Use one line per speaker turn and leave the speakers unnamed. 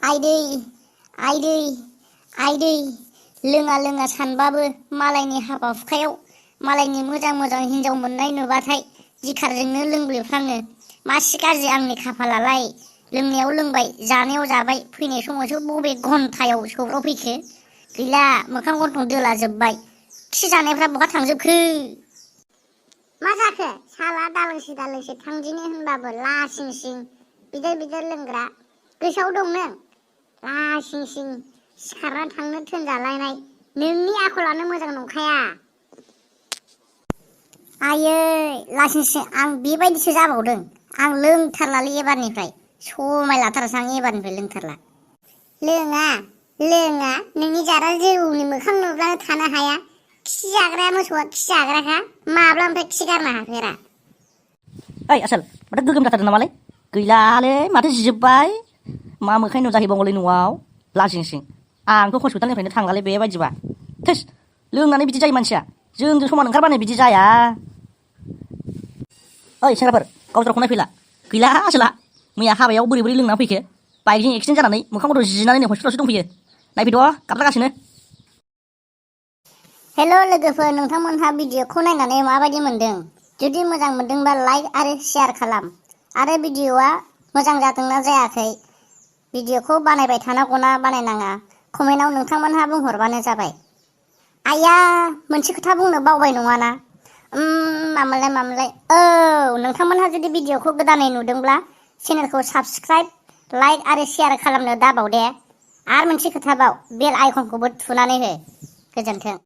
आइदै आइदै आइदै लोङा लोङा सानबाबो मालायनि हाबा हुखायाव मालायनि मोजां मोजां हिनजाव मोननाय नुबाथाय जिखारजोंनो लोंब्लेफ्लाङो। मासि गाज्रि आंनि खाफालालाय। लोंनायाव लोंबाय, जानायाव जाबाय, फैनाय समावसो बबे घन्टायाव सौग्रावफैखो। गैला, मोखां गन्थं दोलाजोब्बाय। खि जानायफ्रा बहा थांजोबखो? मा जाखो? साला दालोंसे दालोंसे थांदिनो होनबाबो लासिं सिं बिदेर बिदेर लोंग्रा। गोसोआव दं नों? लासिं सिं सिखारना थांनो थोनजालायनाय। नोंनि आखलानो मोजां नंखाया। आयै लासिं सिं आं बेबायदिसो जाबावदों। आं लोंथारलालै एबारनिफ्राय। समाय लाथारसै आं एबारनिफ्राय लोंथारला। लोङा लोङा नोंनि जारा जौनि मोखां नुब्लानो थानो हाया। खि जाग्राया मोसौआ खि जाग्राखा। माब्लानिफ्राय खि गारनो हाफेरा?
ओइ आसोल, माथो गोगोम जाथारदों नामालै? गैलालै, माथो जिजोब्बाय। मा मोखां नुजाहैबावगौलै न'आव? लासिं सिं। आंथ' हस्पिटालनिफ्रायनो थांलालै बेबायदिबा। थोस, लोंनानै बिदि जायो मानसिया। जोंजों समान ओंखारबानो बिदि जाया। ओइ सेंग्राफोर, गावस्रा ख'नाय फैला। गैला आसोला। मैया हाबायाव बोरै बोरै लोंनानै फैखो। बाइकजों एक्सिडेन्ट जानानै मोखां गन्थं जिनानै हस्पिटालावसो दंफैयो। नायफैद' गाबलागासिनो।
हेल' लोगोफोर, नोंथांमोनहा भिडिअखौ नायनानै माबायदि मोनदों? जुदि मोजां मोनदोंबा लाइक आरो शेयार खालाम। आरो भिडिअआ मोजां जादोंना जायाखै, भिडिअखौ बानायबाय थानांगौना बानायनाङा, कमेन्टआव नोंथांमोनहा बुंहरबानो जाबाय। आइया, मोनसे खोथा बुंनो बावबाय नङाना? मामोनलाय? औ, नोंथांमोनहा जुदि भिडिअखौ गोदानै नुदोंब्ला चेनेलखौ साबस्क्राइब, लाइक आरो शेयार खालामनो दाबाव दे। आरो मोनसे खोथाबाव, बेल आइकनखौबो थुनानै हो। गोजोन्थों।